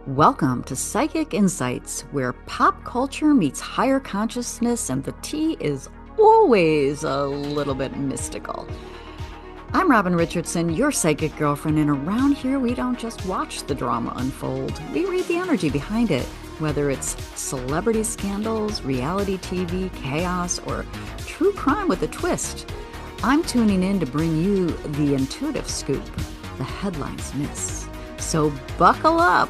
Welcome to Psychic Insights, where pop culture meets higher consciousness and the tea is always a little bit mystical. I'm Robin Richardson, your psychic girlfriend, and around here we don't just watch the drama unfold, we read the energy behind it, whether it's celebrity scandals, reality TV, chaos, or true crime with a twist. I'm tuning in to bring you the intuitive scoop the headlines miss. So buckle up,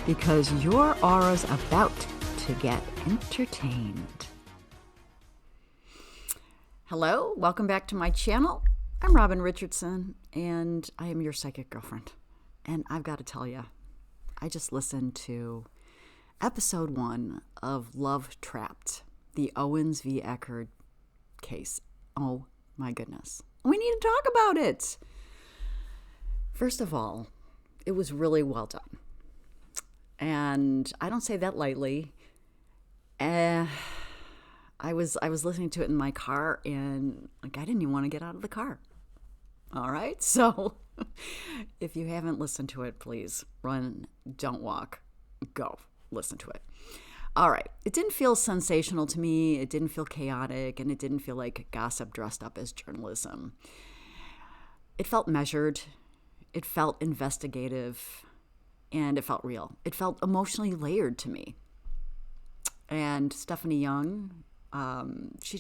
because your aura's about to get entertained. Hello, welcome back to my channel. I'm Robin Richardson, and I am your psychic girlfriend. And I've got to tell you, I just listened to episode 1 of Love Trapped, the Owens v. Eckerd case. Oh my goodness. We need to talk about it. First of all, it was really well done. And I don't say that lightly. I was listening to it in my car, and I didn't even want to get out of the car. All right, so if you haven't listened to it, please run, don't walk, go listen to it. All right, it didn't feel sensational to me. It didn't feel chaotic, and it didn't feel like gossip dressed up as journalism. It felt measured. It felt investigative. And it felt real. It felt emotionally layered to me. And Stephanie Young,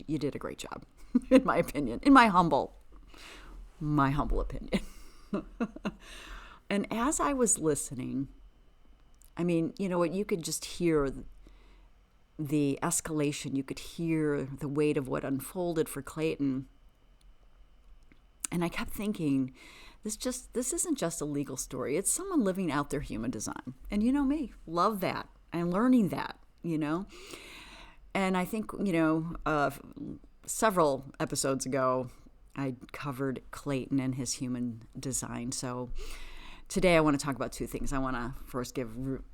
you did a great job, in my opinion, in my humble opinion. And as I was listening, I mean, you know what? You could just hear the escalation. You could hear the weight of what unfolded for Clayton. And I kept thinking, this isn't just a legal story. It's someone living out their human design. And you know me, love that. I'm learning that, you know. And I think, several episodes ago, I covered Clayton and his human design. So today I want to talk about two things. I want to first give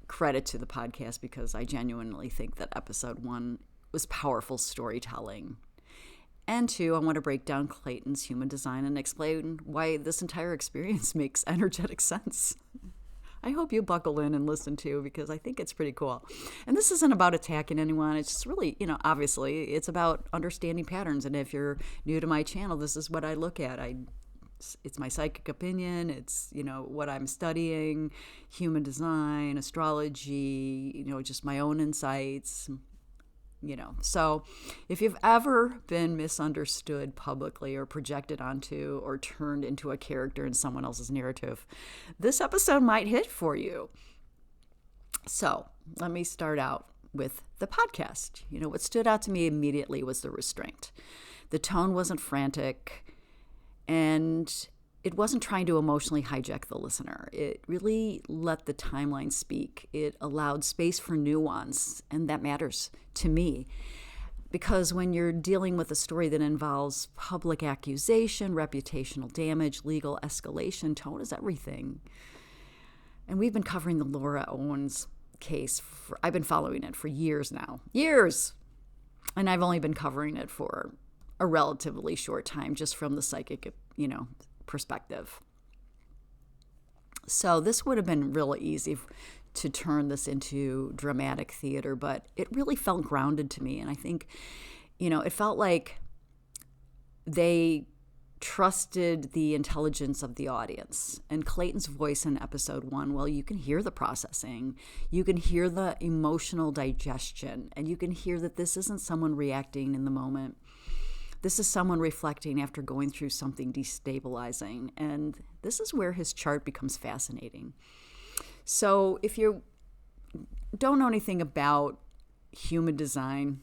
credit to the podcast because I genuinely think that episode 1 was powerful storytelling. And 2, I want to break down Clayton's human design and explain why this entire experience makes energetic sense. I hope you buckle in and listen to, because I think it's pretty cool. And this isn't about attacking anyone. It's just really, obviously it's about understanding patterns. And if you're new to my channel, this is what I look at. It's my psychic opinion. It's, what I'm studying, human design, astrology, just my own insights. So if you've ever been misunderstood publicly or projected onto or turned into a character in someone else's narrative, this episode might hit for you. So let me start out with the podcast. What stood out to me immediately was the restraint. The tone wasn't frantic, and it wasn't trying to emotionally hijack the listener. It really let the timeline speak. It allowed space for nuance, and that matters to me. Because when you're dealing with a story that involves public accusation, reputational damage, legal escalation, tone is everything. And we've been covering the Laura Owens case. I've been following it for years now. Years! And I've only been covering it for a relatively short time, just from the psychic, perspective. So this would have been really easy to turn this into dramatic theater, but it really felt grounded to me. And I think, it felt like they trusted the intelligence of the audience. And Clayton's voice in episode 1, well, you can hear the processing, you can hear the emotional digestion, and you can hear that this isn't someone reacting in the moment. This is someone reflecting after going through something destabilizing. And this is where his chart becomes fascinating. So if you don't know anything about human design,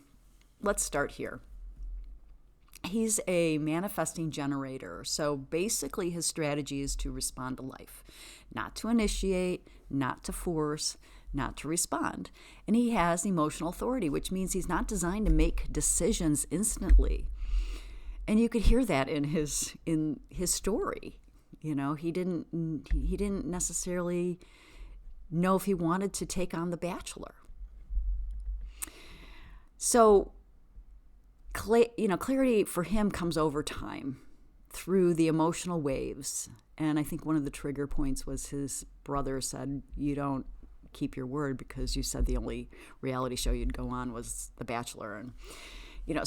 let's start here. He's a manifesting generator. So basically his strategy is to respond to life, not to initiate, not to force, not to respond. And he has emotional authority, which means he's not designed to make decisions instantly. And you could hear that in his story. He didn't necessarily know if he wanted to take on The Bachelor. So, clarity for him comes over time through the emotional waves. And I think one of the trigger points was his brother said, you don't keep your word because you said the only reality show you'd go on was The Bachelor. And,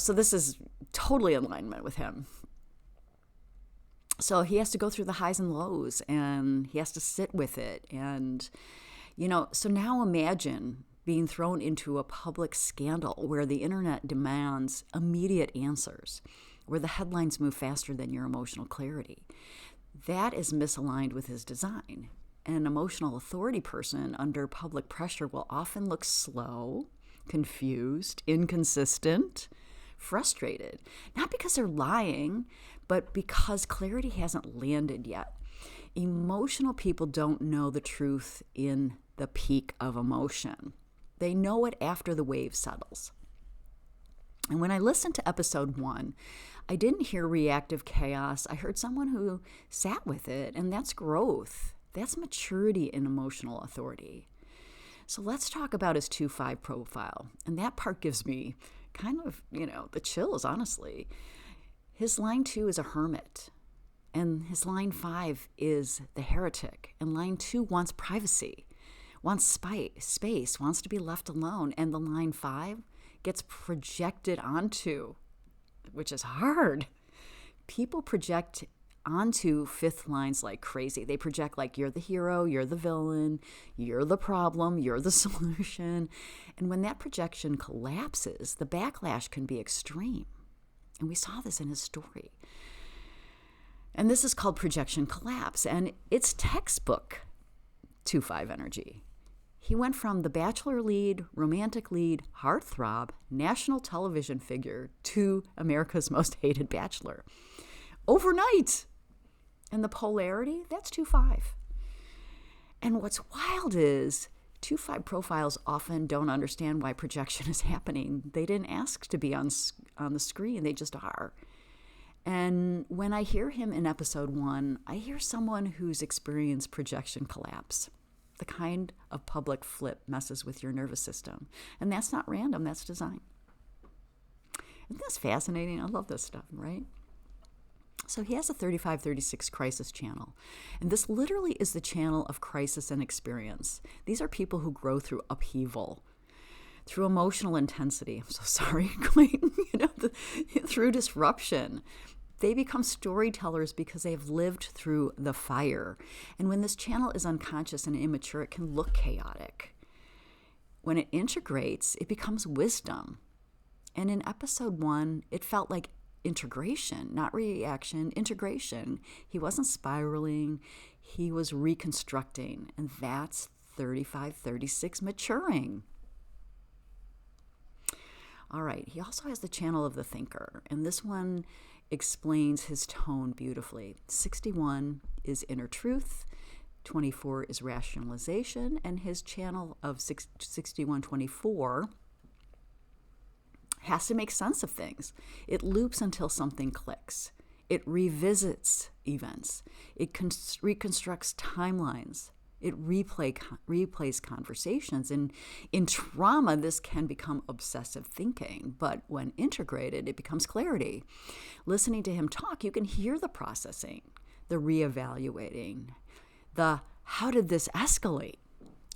so this is totally in alignment with him. So he has to go through the highs and lows, and he has to sit with it. And, so now imagine being thrown into a public scandal where the internet demands immediate answers, where the headlines move faster than your emotional clarity. That is misaligned with his design. An emotional authority person under public pressure will often look slow, confused, inconsistent, frustrated. Not because they're lying, but because clarity hasn't landed yet. Emotional people don't know the truth in the peak of emotion. They know it after the wave settles. And when I listened to episode 1, I didn't hear reactive chaos. I heard someone who sat with it, and that's growth. That's maturity in emotional authority. So let's talk about his 2-5 profile. And that part gives me kind of, the chills, honestly. His line 2 is a hermit. And his line 5 is the heretic. And line 2 wants privacy, wants space, wants to be left alone. And the line 5 gets projected onto, which is hard. People project onto fifth lines like crazy. They project like you're the hero, you're the villain, you're the problem, you're the solution. And when that projection collapses, the backlash can be extreme. And we saw this in his story. And this is called projection collapse. And it's textbook 2-5 energy. He went from the Bachelor lead, romantic lead, heartthrob, national television figure to America's most hated bachelor. Overnight. And the polarity, that's 2-5. And what's wild is 2-5 profiles often don't understand why projection is happening. They didn't ask to be on the screen. They just are. And when I hear him in episode 1, I hear someone who's experienced projection collapse. The kind of public flip messes with your nervous system. And that's not random, that's design. Isn't this fascinating? I love this stuff, right? So he has a 3536 crisis channel. And this literally is the channel of crisis and experience. These are people who grow through upheaval, through emotional intensity. I'm so sorry, Clayton. Through disruption. They become storytellers because they have lived through the fire. And when this channel is unconscious and immature, it can look chaotic. When it integrates, it becomes wisdom. And in episode 1, it felt like integration, not reaction, integration. He wasn't spiraling, he was reconstructing. And that's 3536 maturing. All right, he also has the channel of the thinker, and this one explains his tone beautifully. 61 is inner truth, 24 is rationalization, and his channel of 6124 has to make sense of things. It loops until something clicks. It revisits events. It reconstructs timelines. It replays conversations. And in trauma, this can become obsessive thinking. But when integrated, it becomes clarity. Listening to him talk, you can hear the processing, the reevaluating, the how did this escalate?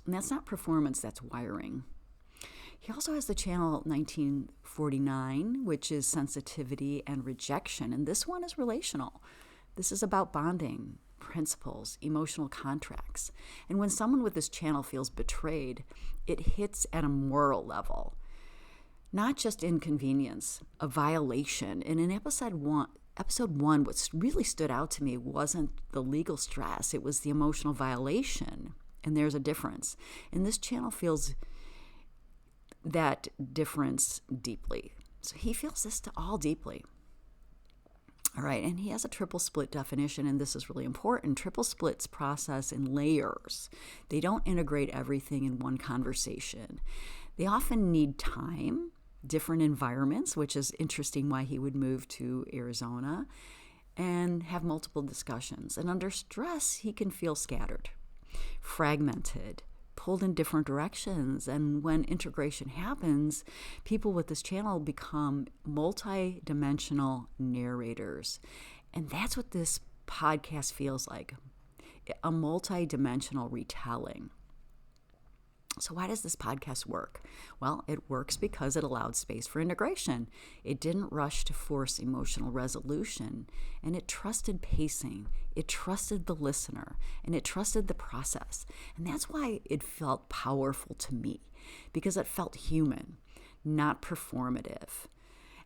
And that's not performance, that's wiring. He also has the channel 1949, which is sensitivity and rejection. And this one is relational. This is about bonding, principles, emotional contracts. And when someone with this channel feels betrayed, it hits at a moral level. Not just inconvenience, a violation. And in episode one, what really stood out to me wasn't the legal stress. It was the emotional violation. And there's a difference. And this channel feels that difference deeply. So he feels this all deeply. All right, and he has a triple split definition, and this is really important. Triple splits process in layers. They don't integrate everything in one conversation. They often need time, different environments, which is interesting why he would move to Arizona, and have multiple discussions. And under stress, he can feel scattered, fragmented, pulled in different directions. And when integration happens, people with this channel become multi-dimensional narrators. And that's what this podcast feels like, a multi-dimensional retelling. So why does this podcast work? Well, it works because it allowed space for integration. It didn't rush to force emotional resolution, and it trusted pacing. It trusted the listener, and it trusted the process. And that's why it felt powerful to me, because it felt human, not performative.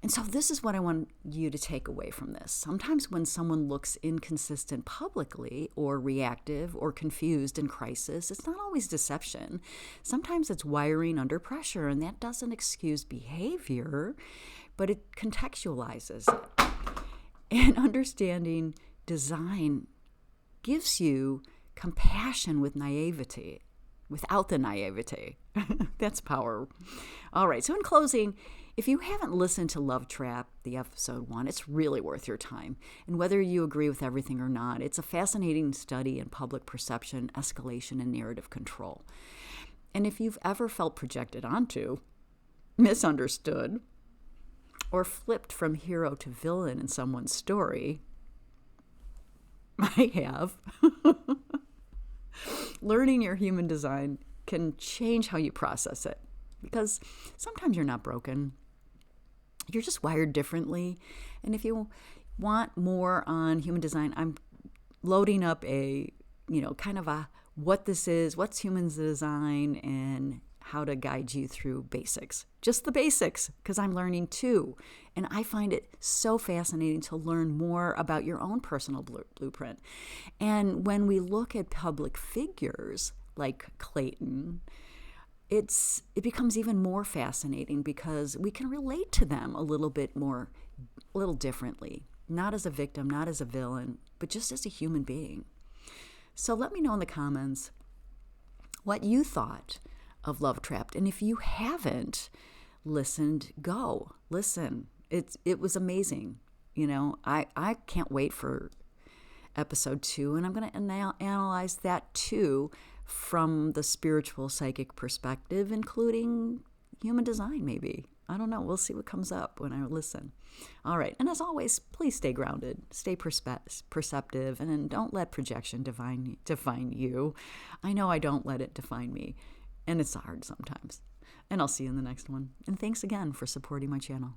And so this is what I want you to take away from this. Sometimes when someone looks inconsistent publicly or reactive or confused in crisis, it's not always deception. Sometimes it's wiring under pressure, and that doesn't excuse behavior, but it contextualizes it. And understanding design gives you compassion with naivety, without the naivety. That's power. All right, so in closing, if you haven't listened to Love Trap, the episode 1, it's really worth your time. And whether you agree with everything or not, it's a fascinating study in public perception, escalation, and narrative control. And if you've ever felt projected onto, misunderstood, or flipped from hero to villain in someone's story, I have. Learning your human design can change how you process it, because sometimes you're not broken. You're just wired differently. And if you want more on human design, I'm loading up a, kind of a what this is, what's human design, and how to guide you through basics. Just the basics, because I'm learning too. And I find it so fascinating to learn more about your own personal blueprint. And when we look at public figures like Clayton, it becomes even more fascinating because we can relate to them a little differently. Not as a victim, not as a villain, but just as a human being. So let me know in the comments what you thought of Love Trapped. And if you haven't listened, go listen. It was amazing. I can't wait for episode 2, and I'm going to analyze that too from the spiritual psychic perspective, including human design maybe. I don't know. We'll see what comes up when I listen. All right. And as always, please stay grounded, stay perceptive, and don't let projection define you. I know I don't let it define me, and it's hard sometimes. And I'll see you in the next one. And thanks again for supporting my channel.